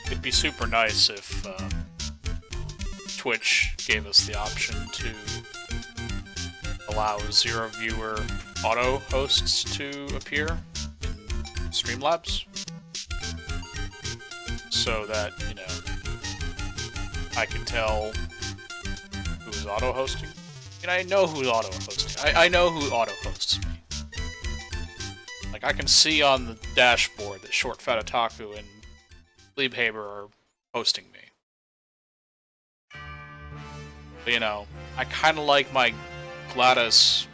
it'd be super nice if Twitch gave us the option to allow zero viewer auto hosts to appear in Streamlabs, so that, you know, I can tell who's auto hosting. And I know who's auto hosting. I know who auto hosts me. Like, I can see on the dashboard that Short Fat Otaku and Liebhaber are hosting me. But, you know, I kind of like my Gladys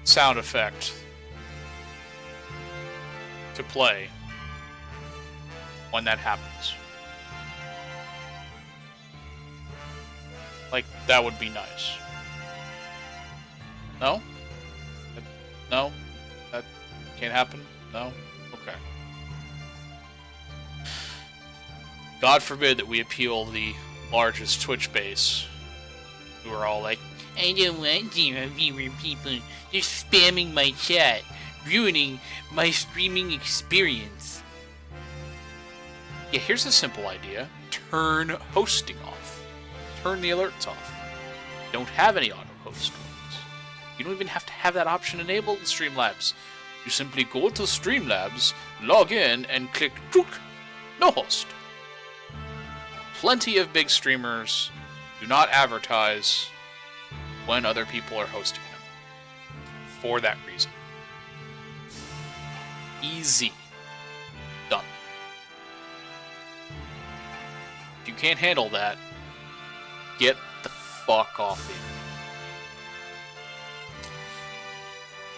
sound effect to play when that happens. Like, that would be nice. No? No? That can't happen? No? Okay. God forbid that we appeal the largest Twitch base, who are all like, I don't want zero viewer people just spamming my chat, ruining my streaming experience. Yeah, here's a simple idea. Turn hosting off. Turn the alerts off. Don't have any auto-host ones. You don't even have to have that option enabled in Streamlabs. You simply go to Streamlabs, log in, and click No Host. Plenty of big streamers do not advertise when other people are hosting them. For that reason. Easy. Done. If you can't handle that, get the fuck off the internet.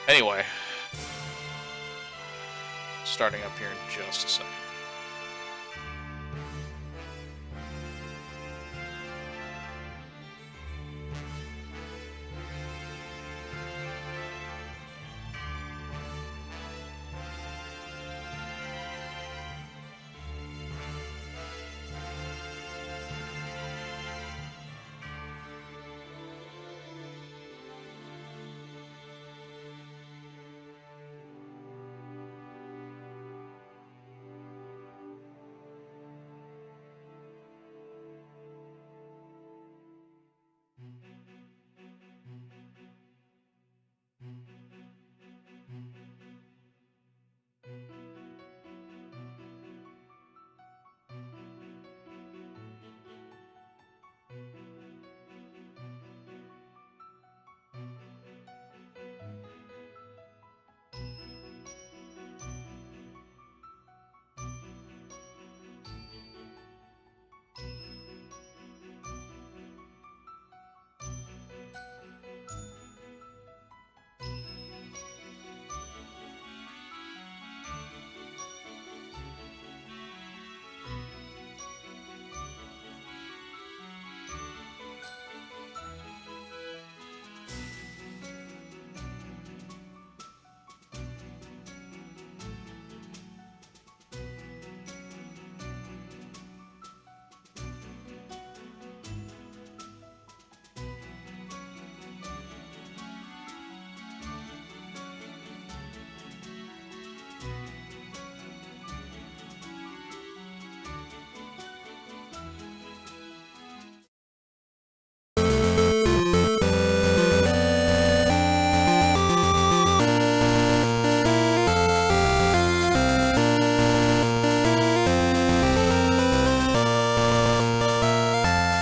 Anyway, starting up here in just a second.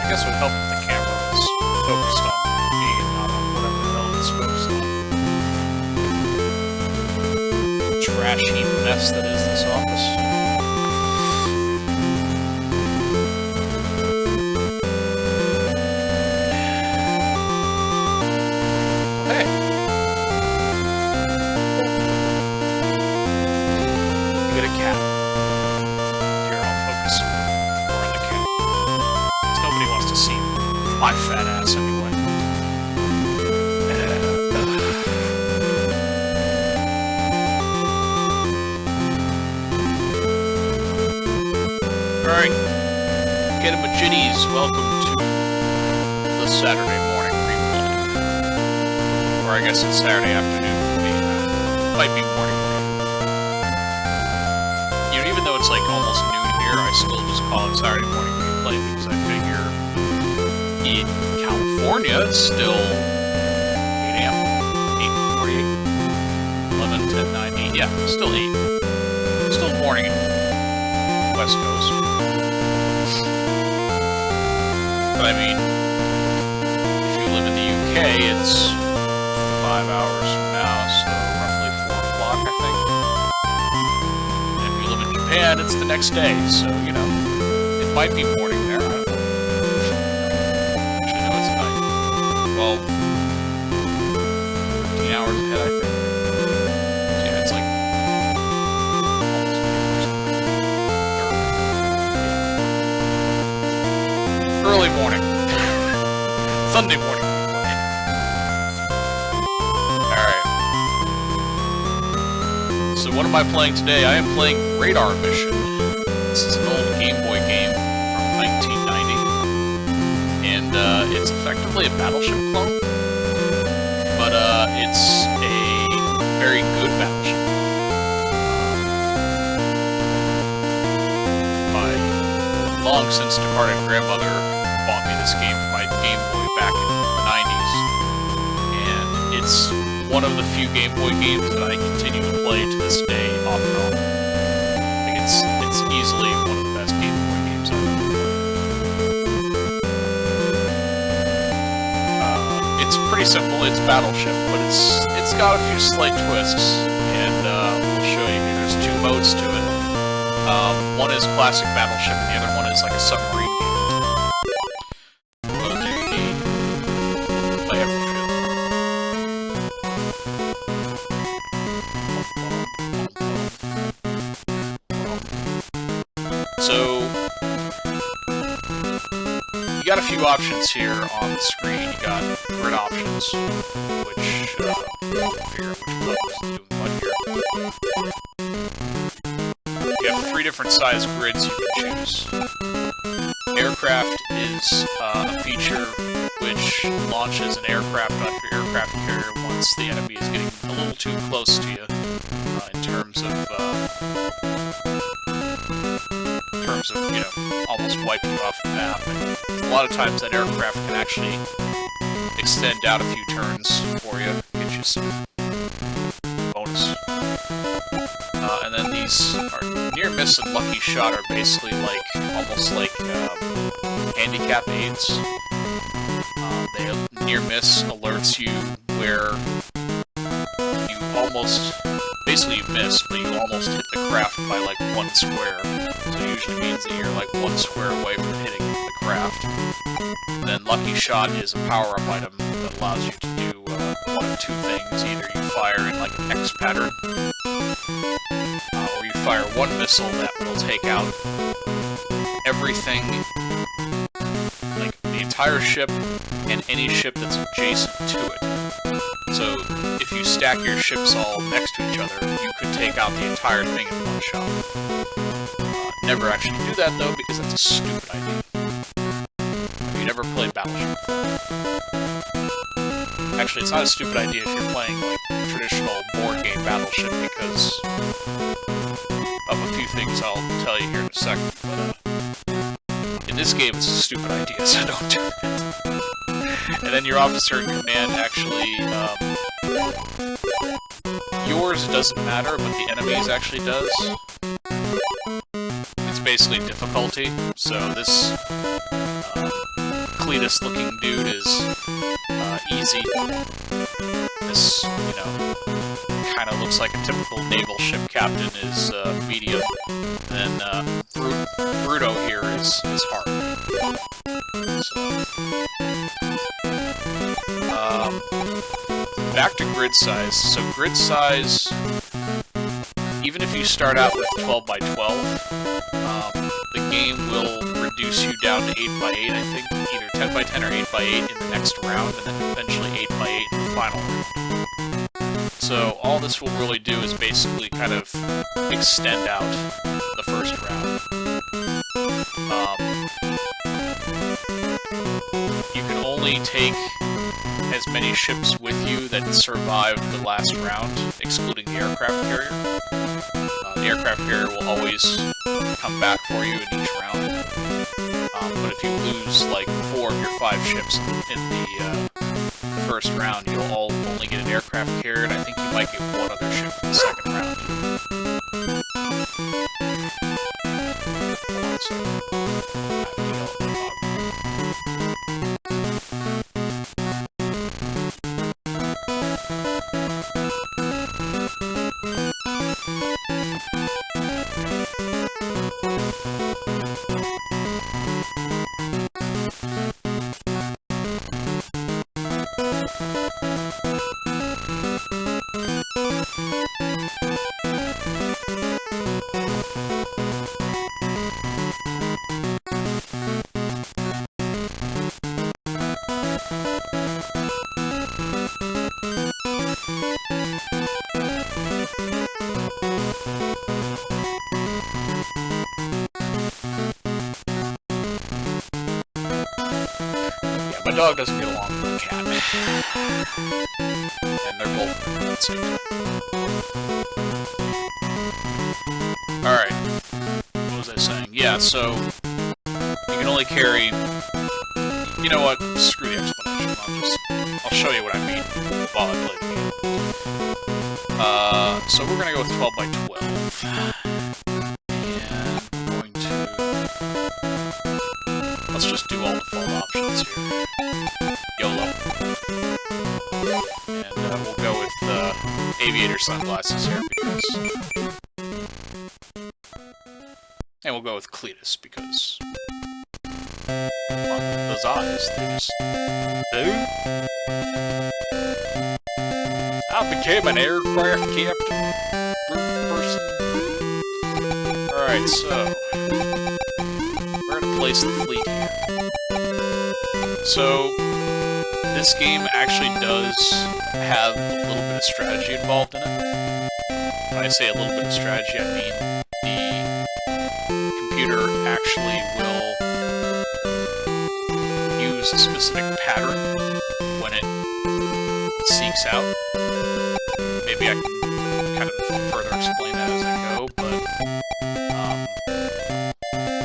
I guess it would help if the camera was focused on me and not on whatever the hell it's focused on. Trash heap mess that is this office. Hey! You get a cat. Here, I'll focus more on the cat. Nobody wants to see my fat ass anyway. Alright, get a majitties. Welcome to the Saturday morning replay. Or I guess it's Saturday afternoon for me. Might be morning for you. You know, even though it's like almost noon here, here, I still just call it Saturday morning gameplay because I figure in California it's still 8 a.m., 8:48, 11, 10, 9, 8, yeah, still 8. Still morning in West Coast. But I mean, if you live in the UK, it's 5 hours from now, so roughly 4 o'clock, I think. And if you live in Japan, it's the next day, so, you know, it might be morning there, I don't know. Actually, no, it's night. 12, 15 hours ahead, I think. So, yeah, it's like early morning. Sunday morning. Alright. So what am I playing today? I am playing Radar Mission. This is an old Game Boy game from 1990. And it's effectively a Battleship clone. But it's a very good Battleship clone. My long since departed grandmother bought me this game for my Game Boy back in the 90s, and it's one of the few Game Boy games that I continue to play to this day off and on. Like it's easily one of the best Game Boy games I've ever played. It's pretty simple, it's Battleship, but it's got a few slight twists, and we'll show you here. There's 2 modes to it. One is classic Battleship, and the other one is like a submarine game. We'll do the play Battleship. So, you got a few options here on the screen. You got grid options, which, figure out which button is doing what here. You have 3 different size grids you can choose. Aircraft is a feature which launches an aircraft off your aircraft carrier once the enemy is getting a little too close to you, in terms of, you know, almost wiping you off the map. And a lot of times that aircraft can actually extend out a few turns for you, get you some bonus. And then these are near miss and lucky shot are basically like almost like handicap aids. They near miss alerts you where you almost basically you miss, but you almost hit the craft by like 1 square. So it usually means that you're like 1 square away from hitting the craft. And then lucky shot is a power-up item that allows you to do one of 2 things. Either you fire in like an X pattern, or you fire 1 missile that will take out everything, like the entire ship and any ship that's adjacent to it. So if you stack your ships all next to each other, you could take out the entire thing in 1 shot. Never actually do that though, because that's a stupid idea. Have you never played Battleship before? Actually, it's not a stupid idea if you're playing like traditional board game Battleship, because of a few things I'll tell you here in a second. But in this game, it's a stupid idea, so don't do it. And then your officer in command actually, yours doesn't matter, but the enemy's actually does. It's basically difficulty. So this Cletus-looking dude is easy. This, you know, kind of looks like a typical naval ship captain is medium. And then Bruto here is hard. So, back to grid size. So grid size, even if you start out with 12 by 12, the game will reduce you down to 8 by 8, I think, either 10 by 10 or 8 by 8 in the next round, and then eventually 8 by 8 in the final round. So all this will really do is basically kind of extend out the first round. You can only take as many ships with you that survive the last round, excluding the aircraft carrier. the aircraft carrier will always come back for you in each round. But if you lose like 4 of your 5 ships in the first round, you'll only get an aircraft carrier, and I think you might get 1 other ship in the second round. So, I have to yell at my dog. My dog doesn't get along with the cat. And they're both at the same time. Alright. What was I saying? Yeah, so you can only carry... You know what? Screw the explanation. I'll show you what I mean while I play the game. So we're gonna go with 12 by 12. And we're going to... Let's just do all default options here. YOLO. And we'll go with aviator sunglasses here because... And we'll go with Cletus because... Well, those eyes, they just... Dude? I became an aircraft captain. Person. Alright, so... We're gonna place the fleet here. So, this game actually does have a little bit of strategy involved in it. When I say a little bit of strategy, I mean the computer actually will use a specific pattern when it seeks out. Maybe I can kind of further explain that as I go, but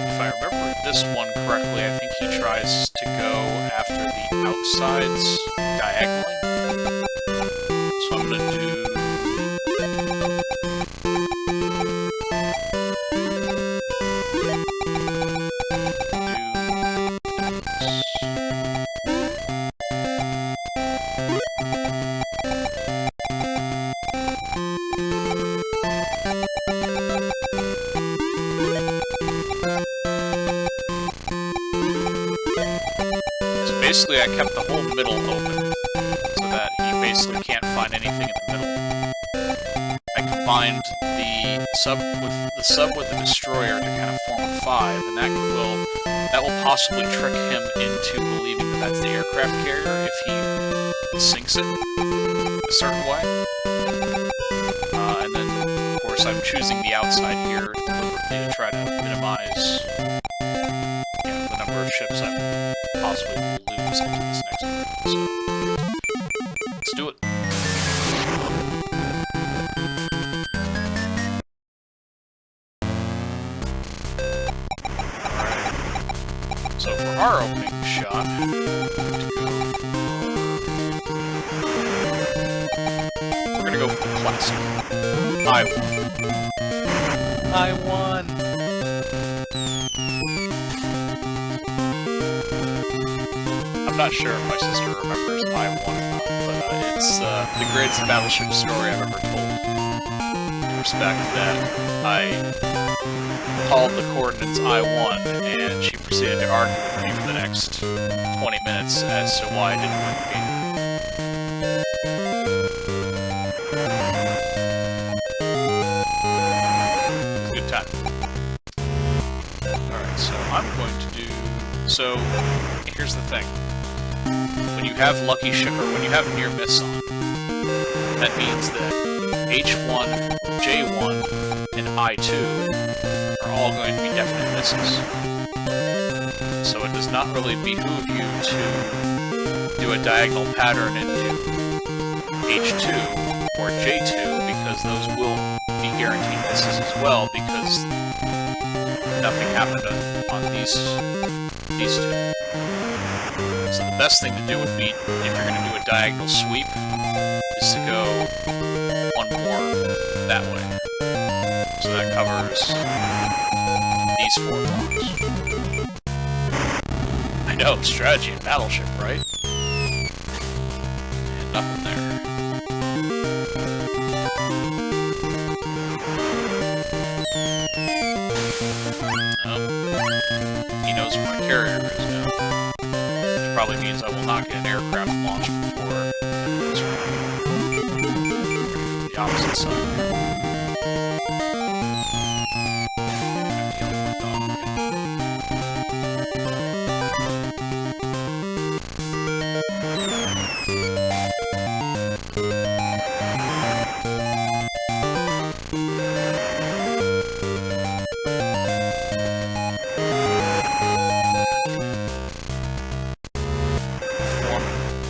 if I remember this one correctly, I think he tries to go after the outsides diagonally. So I'm gonna do... Basically, I kept the whole middle open, so that he basically can't find anything in the middle. I combined the sub with the destroyer to kind of form a 5, and that will possibly trick him into believing that that's the aircraft carrier if he sinks it a certain way. And then, of course, I'm choosing the outside here deliberately to try to minimize the number of ships I possibly will lose into this next round. So, let's do it. Alright. So for our opening shot, we're gonna go for the classic. I won. I won! I'm not sure if my sister remembers I won or not, but it's the greatest Battleship story I've ever told. In respect that I called the coordinates I won, and she proceeded to argue with me for the next 20 minutes as to why I didn't win the game. It's a good time. Alright, so I'm going to do... So, here's the thing. When you have lucky ship, or when you have near miss on, that means that H1, J1, and I2 are all going to be definite misses. So it does not really behoove you to do a diagonal pattern into H2 or J2, because those will be guaranteed misses as well because nothing happened on these two. So the best thing to do would be, if you're going to do a diagonal sweep, is to go one more that way. So that covers these 4 blocks. I know, strategy in Battleship, right? And nothing there. He knows where my carrier is now. Which probably means I will not get an aircraft launched before this round. The opposite side.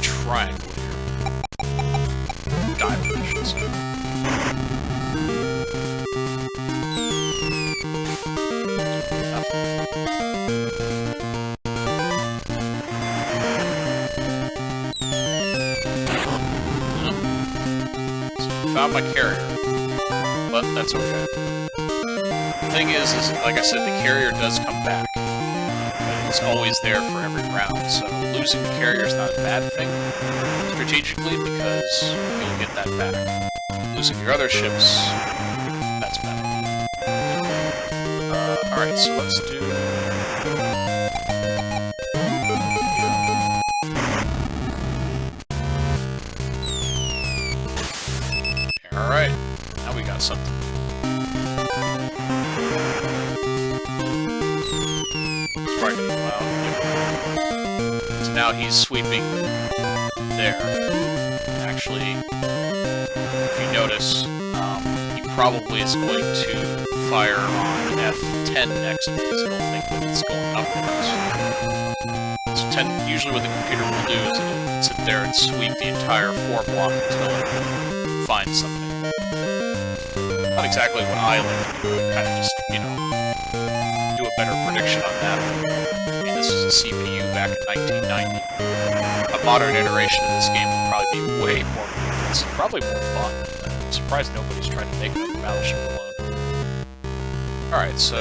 Triangle here. Diamond, I should say. So found my carrier, but that's okay. The thing is, like I said, the carrier does come back. It's always there for every round, so losing the carrier is not a bad thing strategically because you'll get that back. Losing your other ships, that's bad. Alright, so let's do... Alright, now we got something. So now he's sweeping there. Actually, if you notice, he probably is going to fire on F10 next because it'll think that it's going upwards. So usually what the computer will do is it'll sit there and sweep the entire 4 block until it finds something. Not exactly what I like to do, kind of just, you know, do a better prediction on that. I mean, this is a CPU back in 1990. A modern iteration of this game would probably be way more intense, probably more fun. I'm surprised nobody's tried to make another Battleship alone. Alright, so...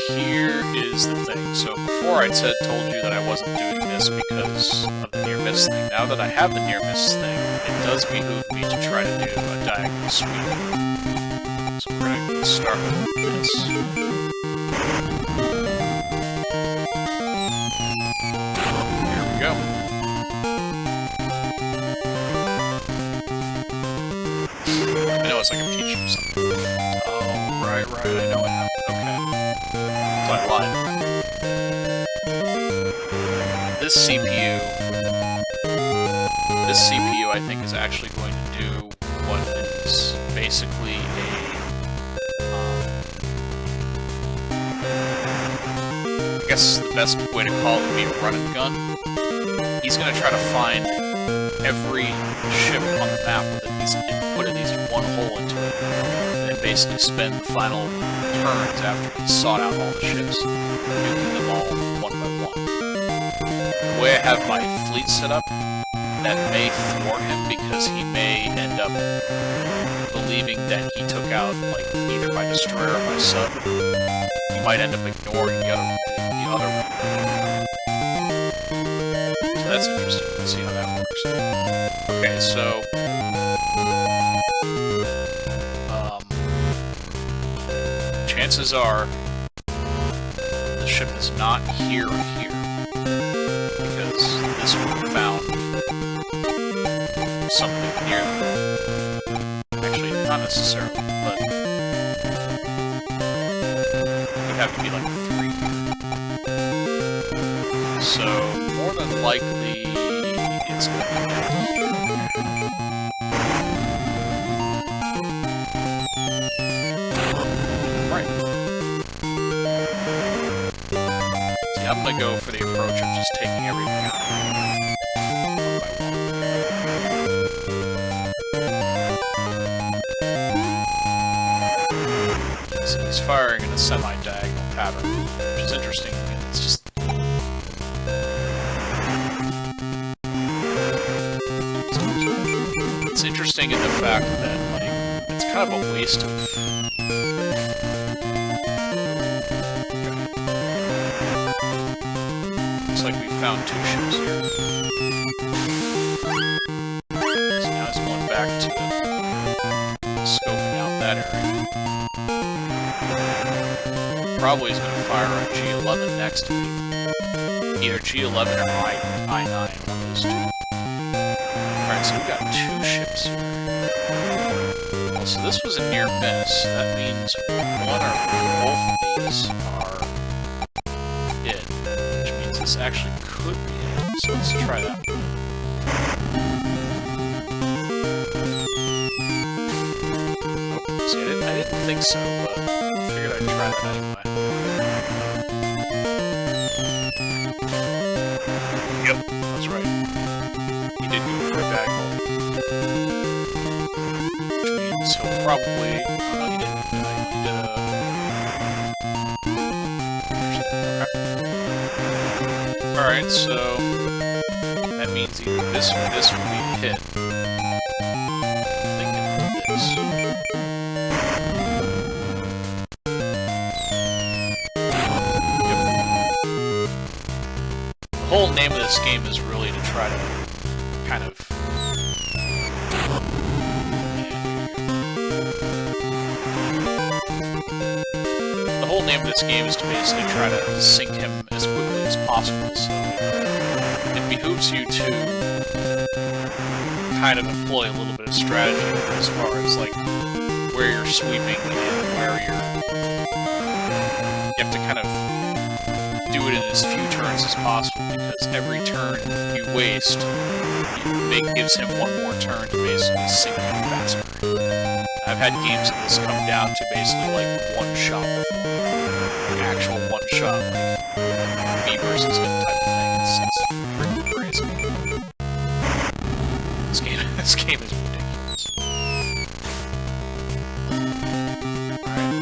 here is the thing. So before I told you that I wasn't doing this because of the near-miss thing. Now that I have the near-miss thing, it does behoove me to try to do a diagonal sweep. So we're going to start with this. There we go. I know it's like I'm teaching you something. Oh, right, I know it happened. Okay. So I lied. This CPU I think is actually going to do what is basically I guess the best way to call it would be a run and gun. He's going to try to find every ship on the map with at least one hole into it, and then basically spend the final turns after he's sought out all the ships, nuking them all one by one. The way I have my fleet set up, that may thwart him because he may end up believing that he took out, like, either my destroyer or my sub. He might end up ignoring the other one. So that's interesting. Let's see how that works. Okay, so chances are the ship is not here or here because this would have found something near them. Actually, not necessarily, but it would have to be like 3 here. So, more than likely, it's going to be down here. Right. See, I'm going to go for the approach of just taking everything out. One by one. he's firing in a semi-diagonal pattern, which is interesting. It's just... It's interesting in the fact that, like, it's kind of a waste of... Looks like we found 2 ships here. So now it's going back to scoping out that area. Probably is going to fire on G11 next to me. Either G11 or I9, one of those 2. Alright, so we've got 2 ships here. Well, so this was a near miss. That means one or both of these are hit, which means this actually could be hit. So let's try that one. Oh, see, I didn't think so, but I figured I'd try that anyway. Yep, that's right. He did go for a diagonal. Which means he'll probably... Oh, no, he didn't. He did a... Okay. Alright, so... That means either this or this will be hit. I'm thinking this. Yep. The whole name of this game is really to try to kind of... The whole name of this game is to basically try to sink him as quickly as possible, so it behooves you to kind of employ a little bit of strategy as far as, like, where you're sweeping and where you're... You have to kind of do it in as few turns as possible, because every turn you waste, it gives him one more turn to basically sink you faster. I've had games of this come down to basically, like, one shot before. Like, actual one shot, like, me versus him type of thing. It's pretty crazy. This game is ridiculous. Alright.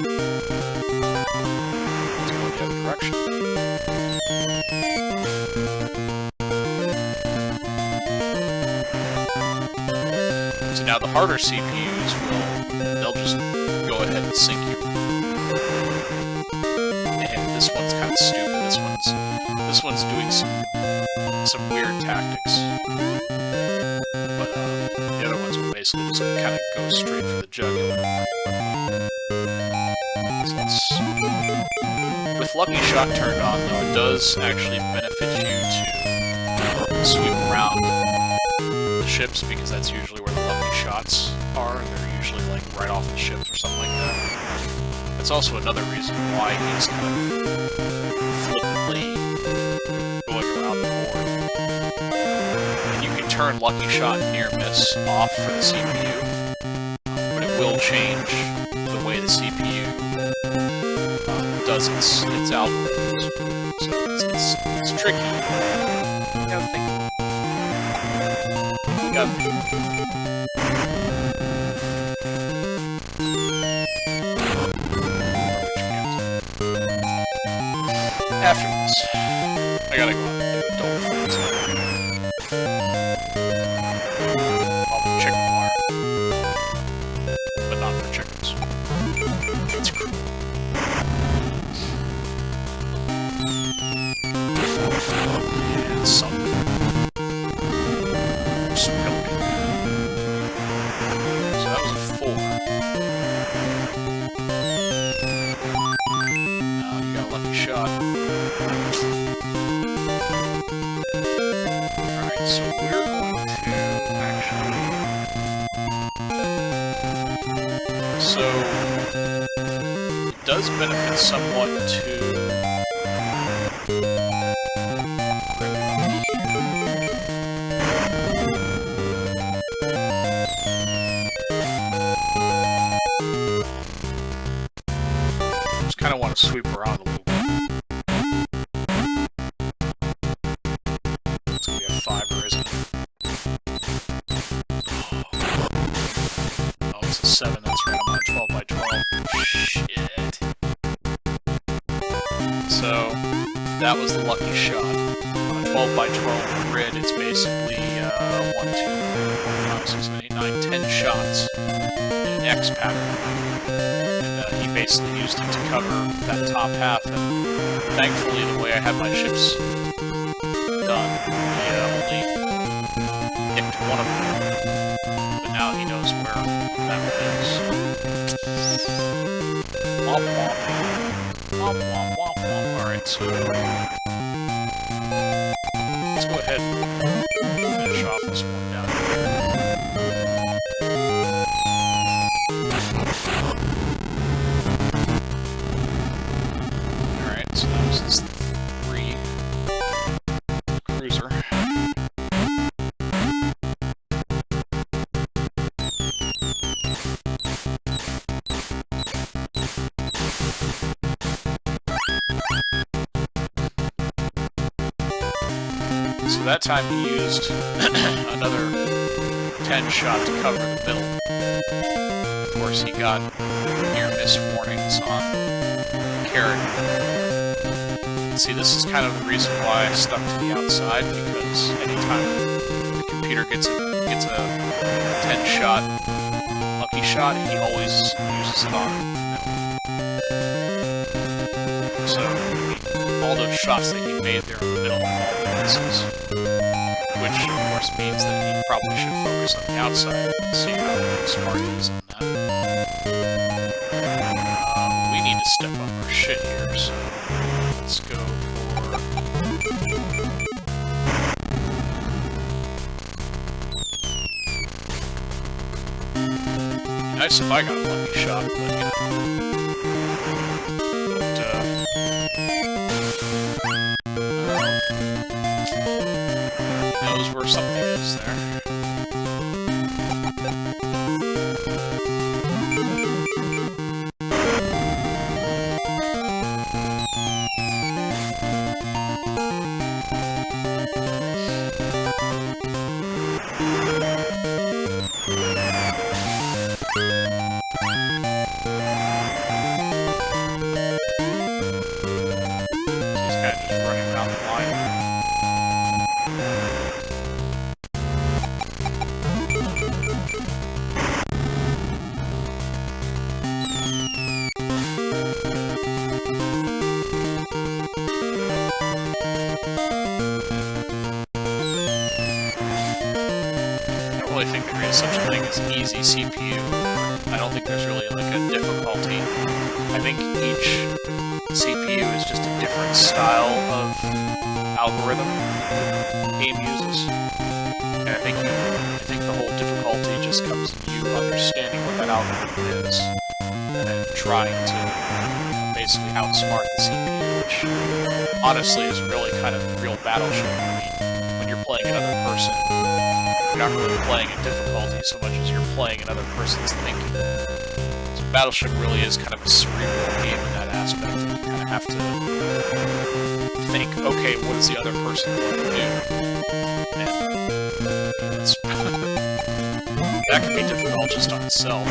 Let's go the other direction. So now the harder CPUs they'll just go ahead and sink you. And this one's kind of stupid. This one's doing some weird tactics. But the other ones will basically just kind of go straight for the jugular. So with Lucky Shot turned on, though, it does actually benefit you to sweep around the ships, because that's usually where the lucky shots are. They're usually like right off the ships or something like that. That's also another reason why he's kind of flippantly going around the board. And you can turn Lucky Shot and Near Miss off for the CPU, but it will change the way the CPU does its algorithms. So it's tricky. You gotta think about it. You gotta think about it. After this, I gotta go out and do adult things. I'll do chicken wire. But not for chickens. It's cruel. And some. Spilling. So that was a 4. Now you got a lucky shot. Alright, so we're going to actually... So, it does benefit somewhat to... Just kind of want to sweep around a little bit. It's going to be a 5, isn't it? Oh, it's a 7, that's right. I'm on 12 by 12. Shit. that was the lucky shot. On a 12 by 12 grid, it's basically 1, 2, 5, 6, 7, 8, 9, 10 shots in an X pattern. And he basically used it to cover that top half, and thankfully the way I had my ships done, he only picked one of them. But now he knows where that is. Womp womp. Womp womp womp womp. Alright, so let's go ahead and finish off this one down here. Alright, so that was this 3 cruiser. So that time he used another 10 shot to cover the middle. Of course, he got near-miss warnings on carry. See, this is kind of the reason why I stuck to the outside, because anytime the computer gets a 10 shot lucky shot, he always uses it on the middle. So all those shots that he made there in the middle are all misses, which of course means that he probably should focus on the outside and see how smart he is on that. We need to step up our shit here, so let's go for... Nice if I got a lucky shot, but you know. He knows where something is there. I think there is such a thing as easy CPU. I don't think there's really like a difficulty. I think each CPU is just a different style of algorithm the game uses. And I think the whole difficulty just comes in you understanding what that algorithm is and then trying to basically outsmart the CPU, which honestly is really kind of real Battleship. I mean, when you're playing another person, you're not really playing a difficulty so much as you're playing another person's thinking. So Battleship really is kind of a cerebral game in that aspect. You kind of have to think, okay, what is the other person going to do? And that's that can be difficult just on itself.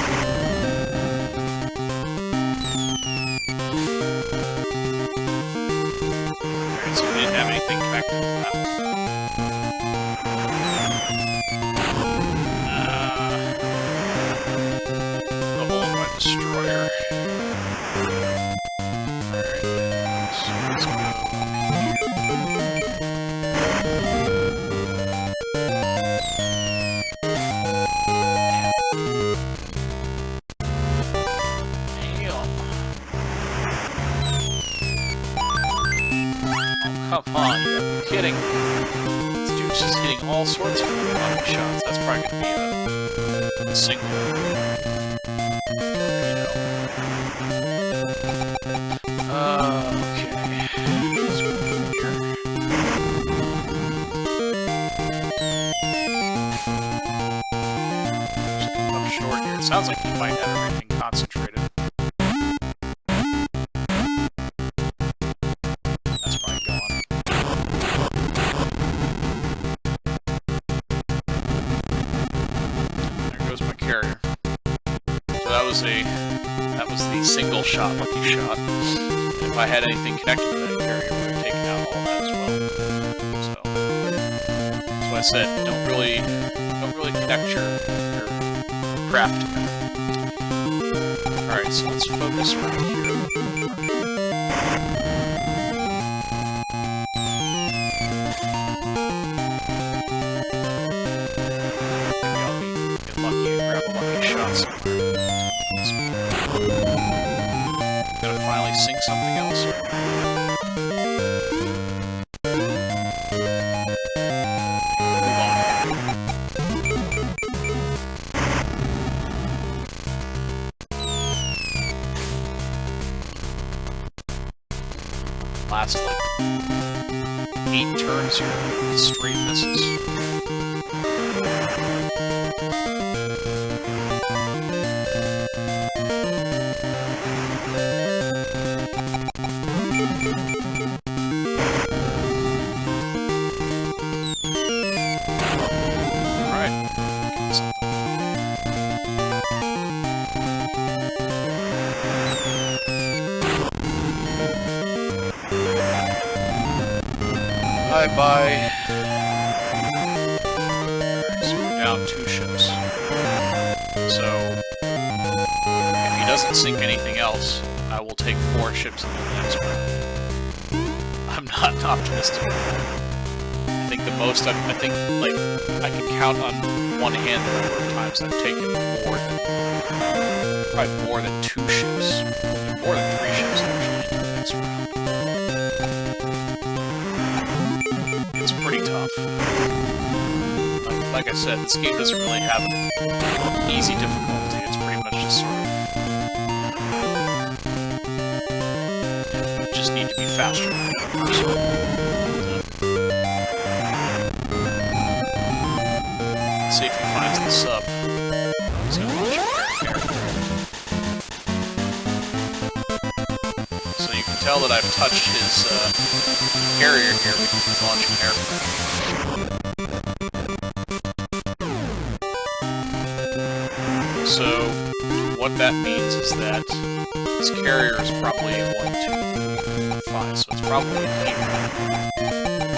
Alright, so we didn't have anything connected to that. Destroyer. Alright, so let's go here. Damn. Oh, come on, you're kidding. This dude's just hitting all sorts of lucky shots. That's probably gonna be a single. Okay. Let's go here. Just come up short here. It sounds like he might have everything concentrated. That's probably gone. There goes my carrier. So that was the single shot, lucky shot. If I had anything connected to that carrier, we would have taken out said, don't really connect your craft together. Alright, so let's focus right here. Maybe I'll get lucky and grab a lucky shot somewhere. Gonna finally sink something else. Move on. Last like 8 turns here with straight misses. Bye-bye. So we're down 2 ships. So, if he doesn't sink anything else, I will take 4 ships in the next round. I'm not optimistic. I think the most, I think, like, I can count on one hand the number of times I've taken probably more than 2 ships. More than 3 ships, actually, into the next round. It's pretty tough. Like I said, this game doesn't really have an easy difficulty. It's pretty much just sort of... You just need to be faster than the other person. Let's see if he finds the sub. He's gonna launch a character. So you can tell that I've touched his carrier here because he's launching aircraft. So what that means is that his carrier is probably a 1, 2, 3, 4, 5, so it's probably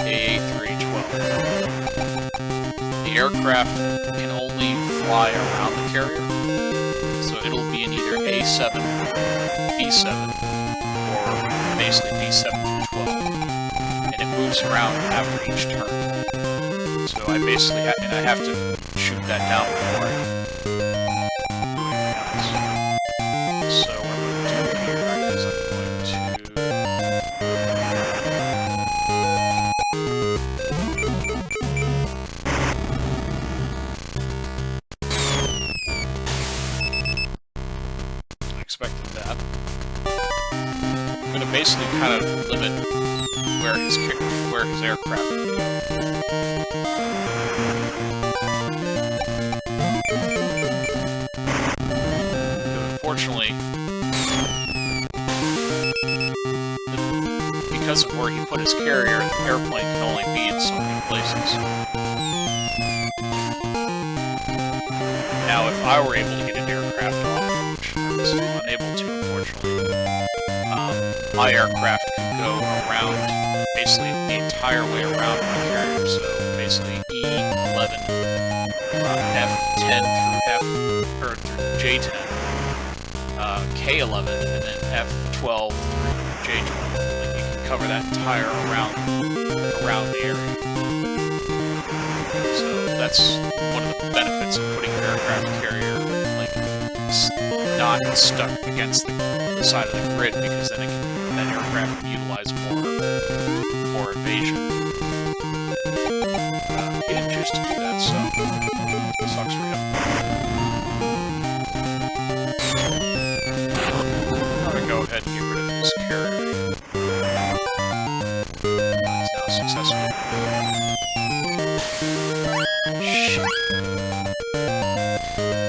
A8 through A12. The aircraft can only fly around the carrier, so it'll be in either A7 or B7, or basically B7 through 12, and it moves around after each turn. So I basically and I have to shoot that down before I do anything else. So what I'm going to do here is I'm going to I expected that. I'm going to basically kind of limit where his aircraft can go. Unfortunately, because of where he put his carrier, the airplane can only be in so many places. Now, if I were able to get an aircraft off, which I was unable to, unfortunately, my aircraft could go around, basically the entire way around my carrier, so basically E11, F10 through J10, K11, and then F12 through J12. Like, you can cover that entire around the area. So that's one of the benefits of putting your aircraft carrier, like, not stuck against the side of the grid, because then that aircraft can utilize more evasion. He didn't choose to do that, so sucks for him. I'm gonna go ahead and get rid of his carrier. He's now successful. Shit.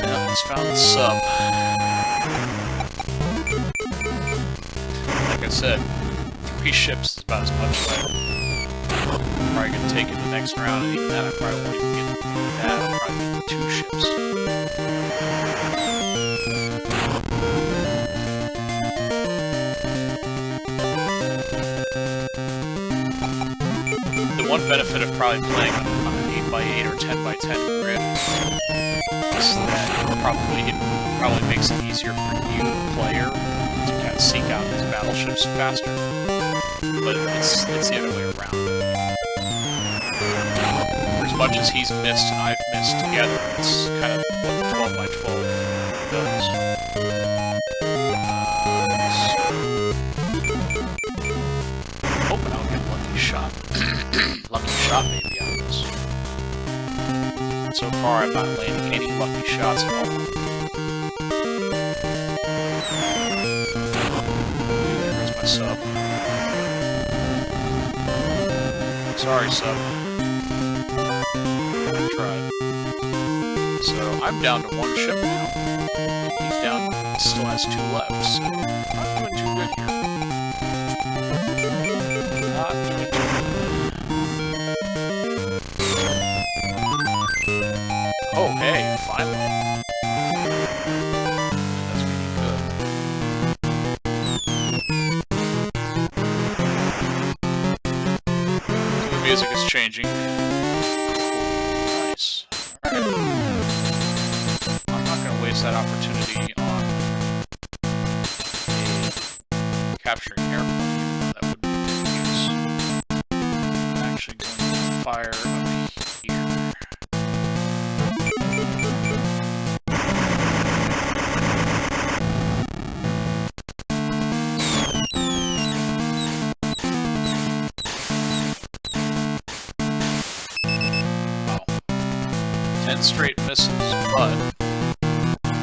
Now he's found the sub. Like I said, 3 ships is about as much as I'm probably going to take in the next round, and even that I probably won't even get that. I'll probably get 2 ships. The one benefit of probably playing on an by 8 or 10 by 10 grid is that it probably makes it easier for you, the player, to kind of seek out these battleships faster. But it's the other way around. For as much as he's missed and I've missed together, it's kind of what the 12 by 12 does. Hoping I'll get a lucky shot. Lucky shot, maybe, out of this. So far, I'm not landing any lucky shots at all. There's my sub. Sorry, sub. I tried. So, I'm down to 1 ship now. He's down, still has 2 left, so I'm not doing too good here. Not doing too good. Oh, hey, finally. That's pretty good. So the music is changing. Nice. Alright. I'm not going to waste that opportunity on capturing airplane. That would be use. I'm actually going to fire up here. Wow. 10 straight misses, but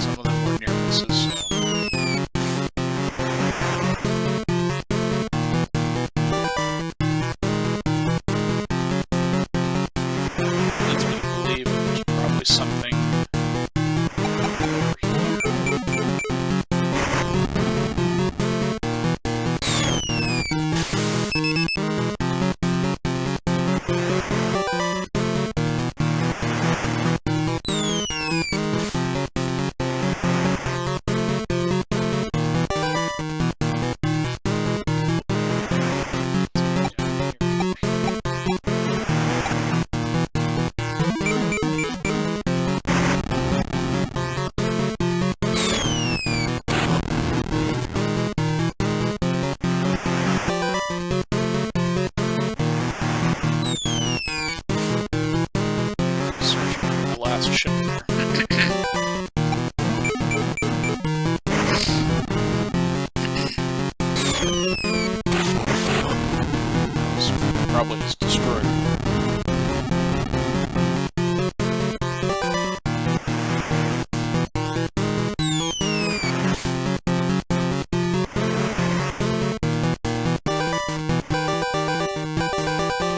some of them were near misses, so. Leads me to believe that there's probably something over here. Ship there. This probably is destroyed.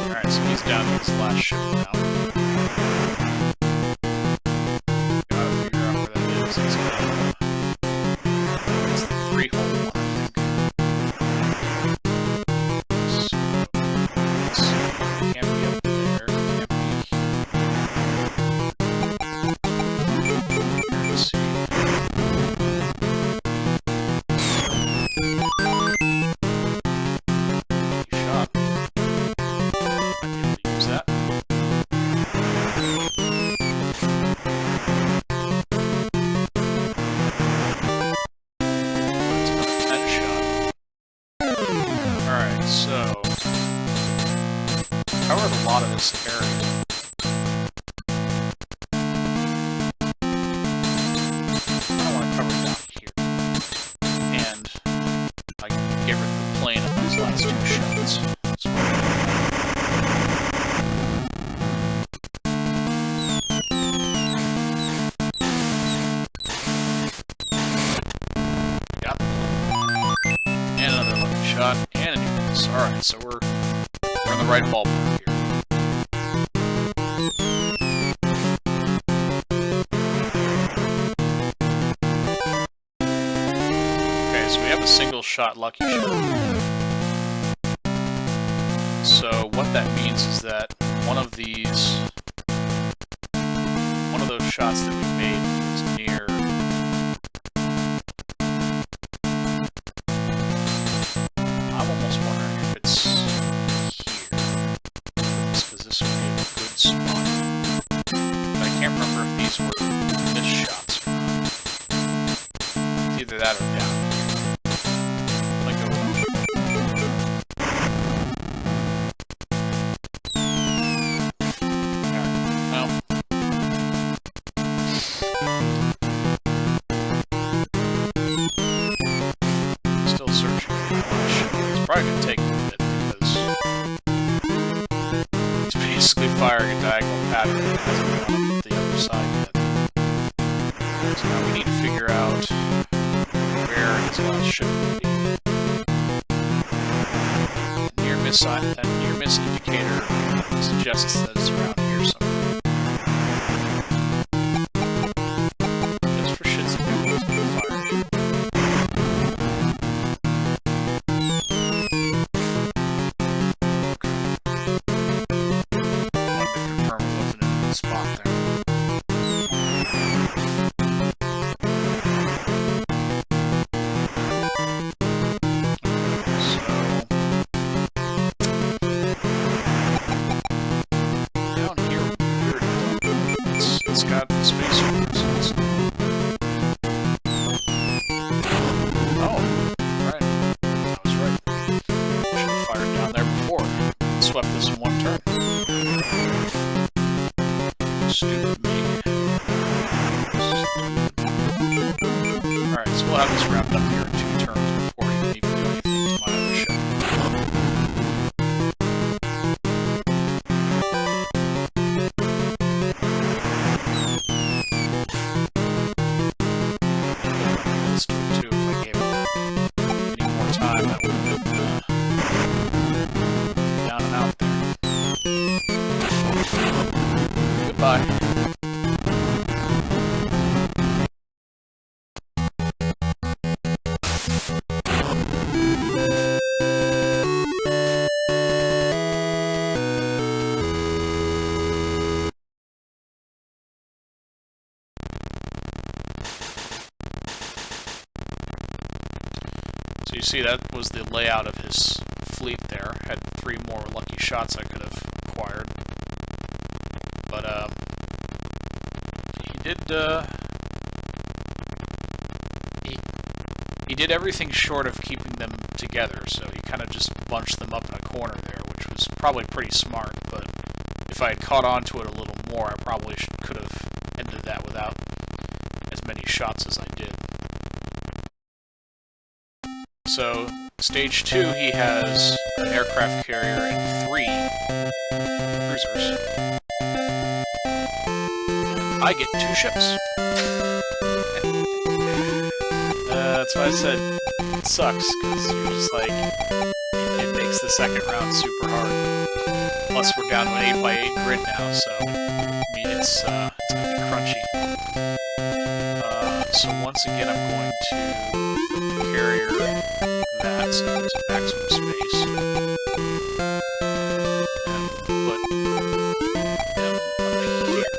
Alright, so he's down to his last ship now. It's the 3-hole one, I think. So, can't be up there. Can't be here. Let's see. Shot. Might be able to use that. So, covered a lot of this area. I want to cover down here. And I can get rid of the plane of these last 2 shots. That's what got the plane. And another lucky shot. And a new miss. Alright, so we're in the right ballpark here. Okay, so we have a single shot lucky shot. So what that means is that one of those shots that we made was near spot. that or down. Like go. Alright, well. Still searching. It's probably gonna take a bit because he's basically firing a diagonal pattern that hasn't gone up the other side yet. So now we need to figure out where his last ship will be. Near miss sign, that near miss indicator suggests that it's around here somewhere. Just for shits and giggles, fire. Wanted to confirm it wasn't in the spot there. It's got space forces. Oh, right. I was right. Should have fired down there before. Swept this in one turn. Stupid me. Alright, so we'll have this wrapped up here in 2 turns before he can even do anything to my other ship. Bye. So you see that was the layout of his fleet there. Had 3 more lucky shots I could have acquired. But, he did everything short of keeping them together, so he kind of just bunched them up in a corner there, which was probably pretty smart, but if I had caught on to it a little more, I probably could have ended that without as many shots as I did. So, stage 2, he has an aircraft carrier and 3 cruisers. I get 2 ships. That's why I said it sucks, because you're just like, it makes the second round super hard. Plus, we're down to an 8x8 grid now, so I mean, it's gonna be crunchy. So once again, I'm going to put the carrier like that, so there's maximum space. And put him up here.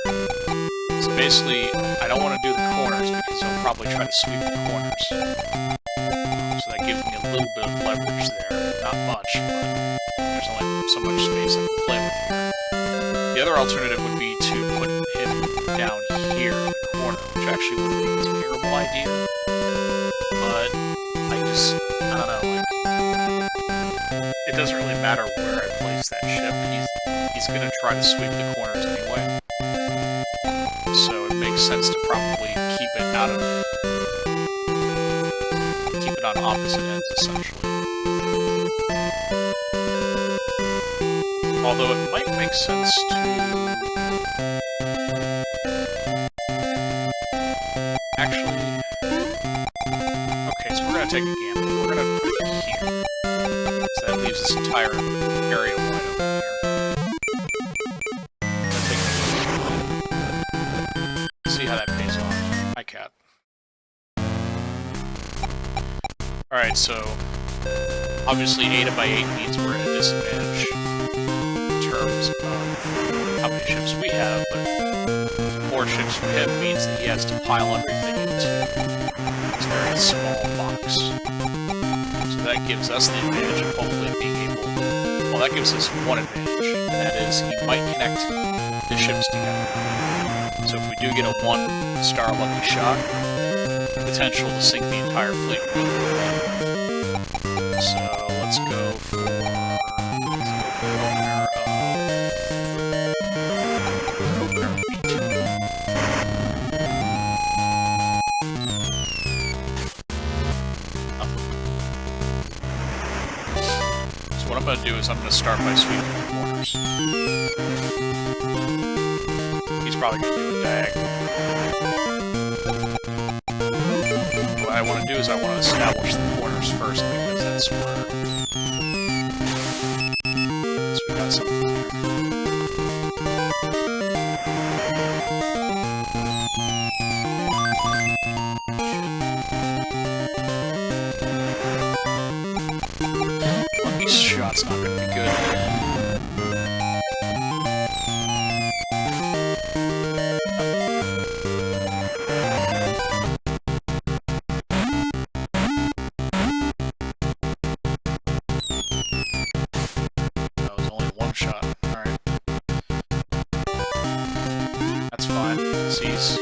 So basically, I don't want to do the corners because he'll probably try to sweep the corners. So that gives me a little bit of leverage there. Not much, but there's only so much space I can play with here. The other alternative would be to put him down here in the corner, which actually wouldn't be a terrible idea. But I don't know, like, it doesn't really matter where I place that ship. He's gonna try to sweep the corners anyway. So it makes sense to probably keep it on opposite ends, essentially. Although it might make sense to actually... Okay, so we're gonna take a gamble. We're gonna put it here. So that leaves this entire area wide open here. See how that pays off. Hi, cat. Alright, so obviously 8x8 means we're at a disadvantage in terms of how many ships we have, but 4 ships for him means that he has to pile everything into this very small box. So that gives us the advantage of hopefully being able... Well, that gives us one advantage, and that is he might connect the ships together. So if we do get a 1-star lucky shot, potential to sink the entire fleet. So let's go for opener B2. So what I'm going to do is I'm going to start by sweeping the corners. He's probably going to do a diagonal. What I want to do is I want to establish the corners first, because that's where... So we got something there. Lucky shot's not going to be good.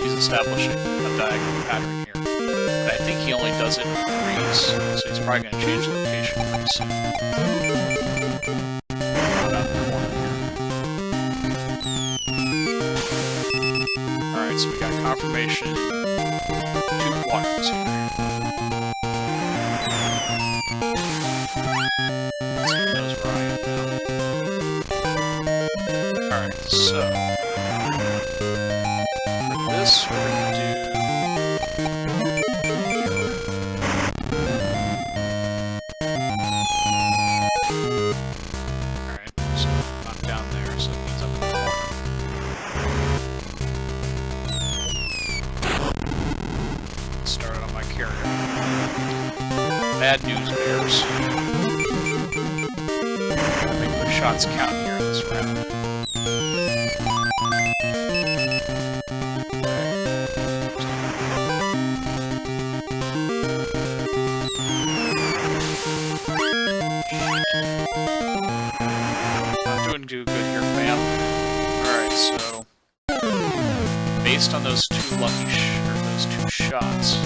He's establishing a diagonal pattern here. But I think he only does it in threes, so he's probably going to change location pretty soon. Alright, so we got confirmation in 2 quadrants here. So he knows where I am now. Alright, so... this we're going to do... Alright, so I'm down there, so it means up in the corner. Started on my carrier. Bad news bears. Make the shots count here in this round. Do good here, fam. Alright, so based on those two those 2 shots,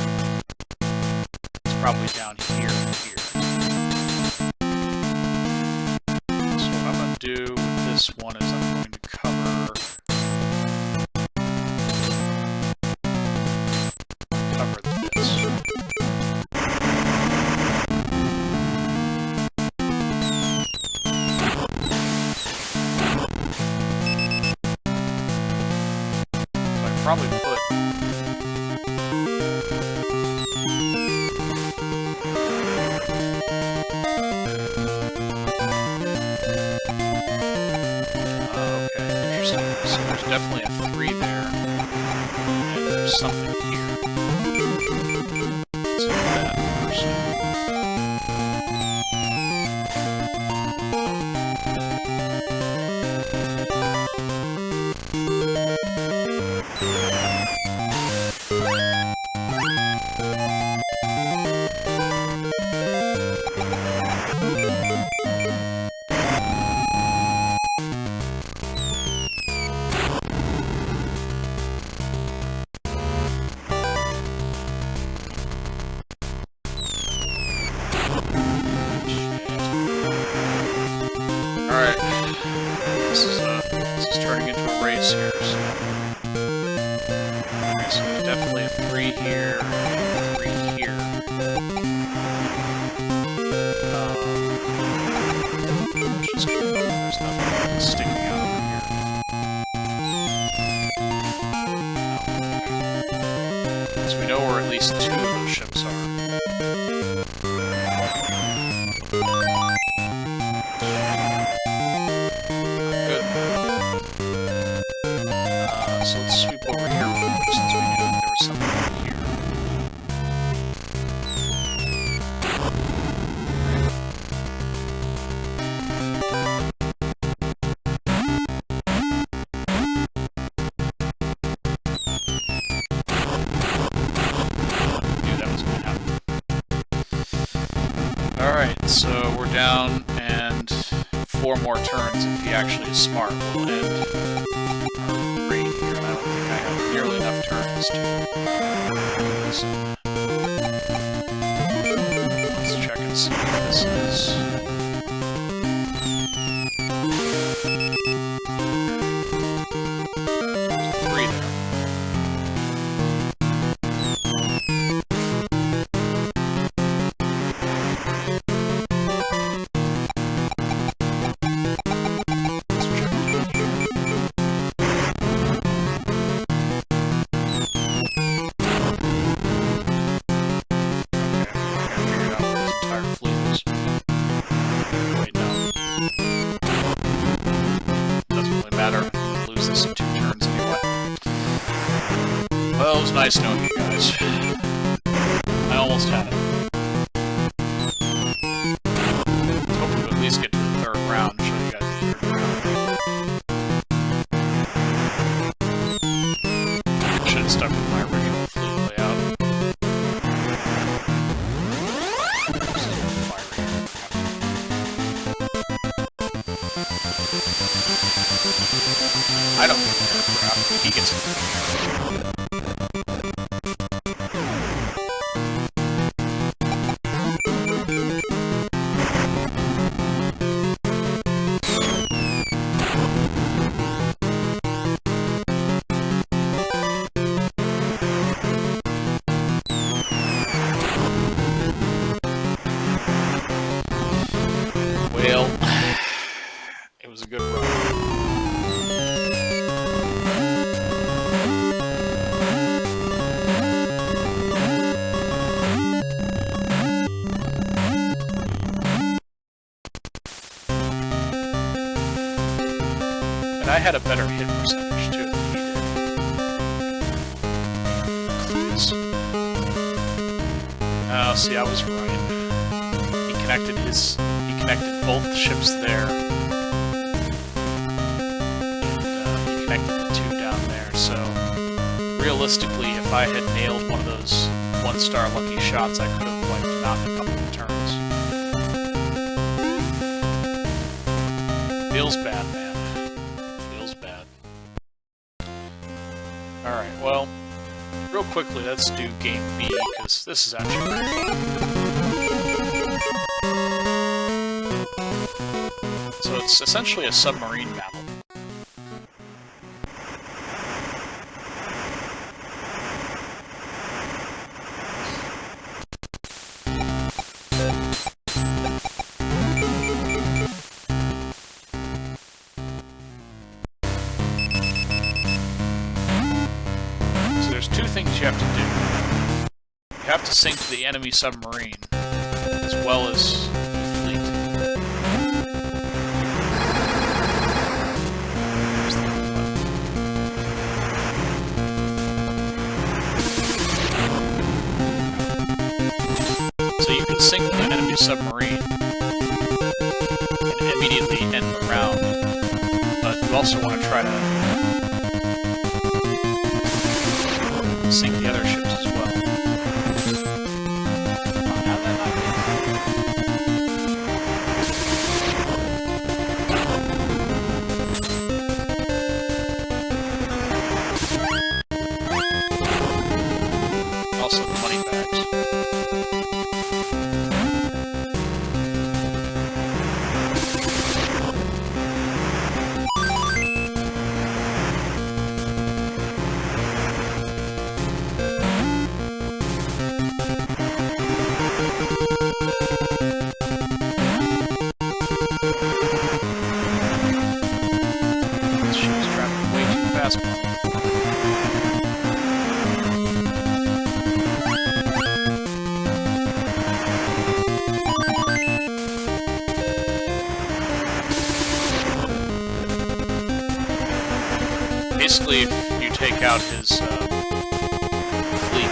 it's probably down here and here. So what I'm going to do with this one is I'm going to cover this. Probably put okay, interesting. So there's definitely a 3 there, and there's something here. So that person. Alright, this is turning into a race here, so... Okay, so there's definitely a 3 here, and a 3 here. Let's just confirm there's nothing sticking out over here. Okay. So we know where at least 2 of those ships are. So let's sweep over here real quick since we knew that there was something over here. Knew that was going to happen. Alright, so we're down, and 4 more turns if he actually is smart. We'll end our raid here, and I don't think I have nearly enough turns to... Well, it was nice knowing you guys. I almost had it. Hoping to at least get to the third round and show you guys the third round. Should have stuck with my original fleet layout. I don't care crap. He gets it. Well, it was a good run. And I had a better hit percentage too than he did. Please. Oh, see, I was right. He connected both ships there. And he connected the two down there, so realistically, if I had nailed one of those one-star lucky shots, I could have wiped him out in a couple of turns. Feels bad, man. Feels bad. Alright, well, real quickly, let's do Game B, because this is actually pretty fun. So it's essentially a submarine battle. So there's two things you have to do. You have to sink the enemy submarine, as well as the fleet. So you can sink the enemy submarine and immediately end the round, but you also want to try to sink the other ships as well. Also the money bags. This ship's traveling way too fast, man. Basically, if you take out his fleet,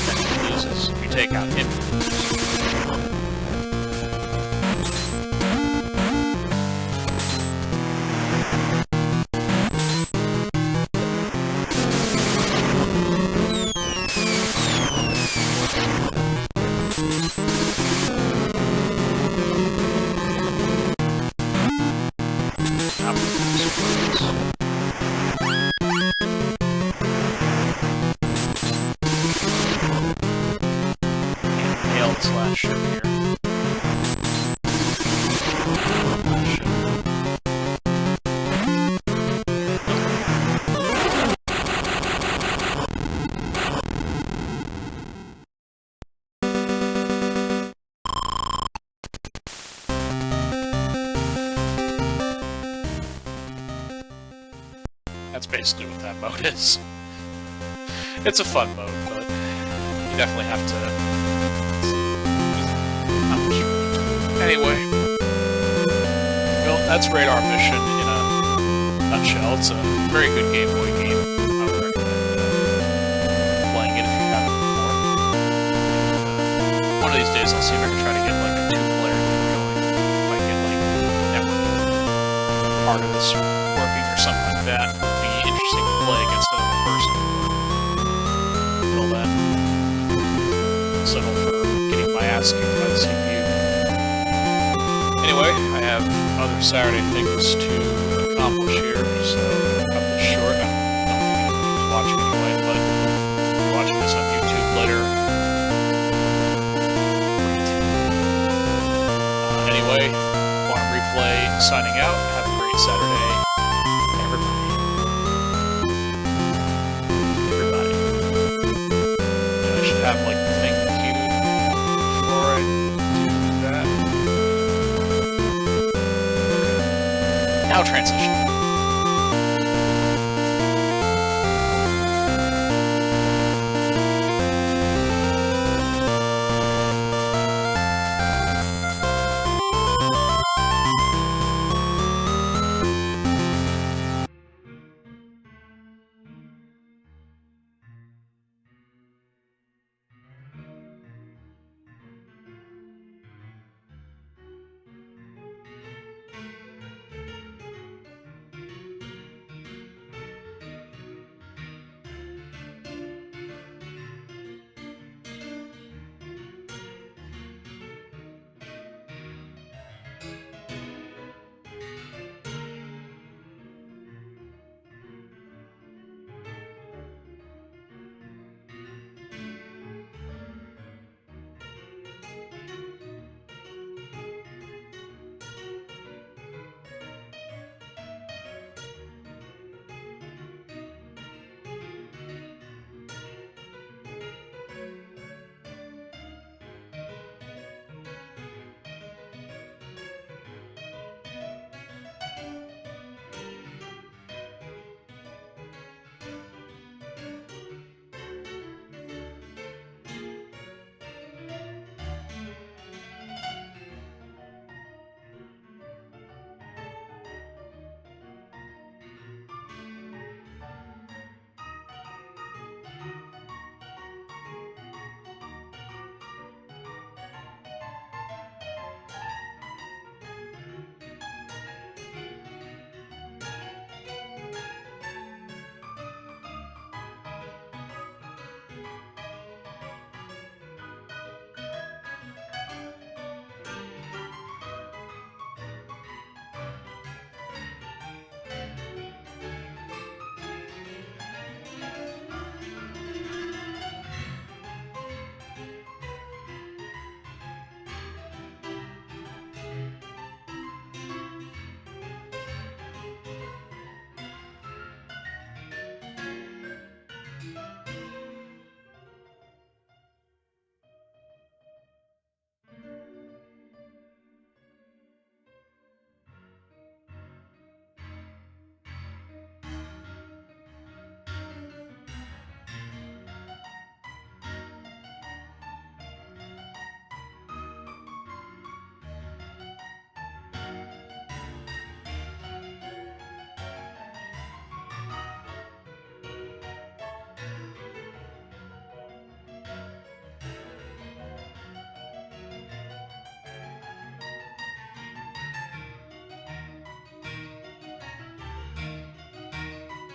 then he loses. If you take out him, he loses. This last ship here. That's basically what that mode is. It's a fun mode, but you definitely have to... Anyway. that's Radar Mission in a nutshell. It's a very good Game Boy game. I would recommend playing it if you haven't before. One of these days I'll see if I can try to get like a 2-player going. If I get like network part of this working or something like that. It'd be interesting to play against another person. Until then, settle for getting my ass kicked by the CPU. Anyway, I have other Saturday things to accomplish here, so I'm gonna cut this short. I don't think anybody's watching anyway, but if you're watching this on YouTube later, great. Anyway, Quantum Replay signing out. Have a great Saturday, everybody. Everybody. Yeah, I should have like the thing queued before I do that. Now transition.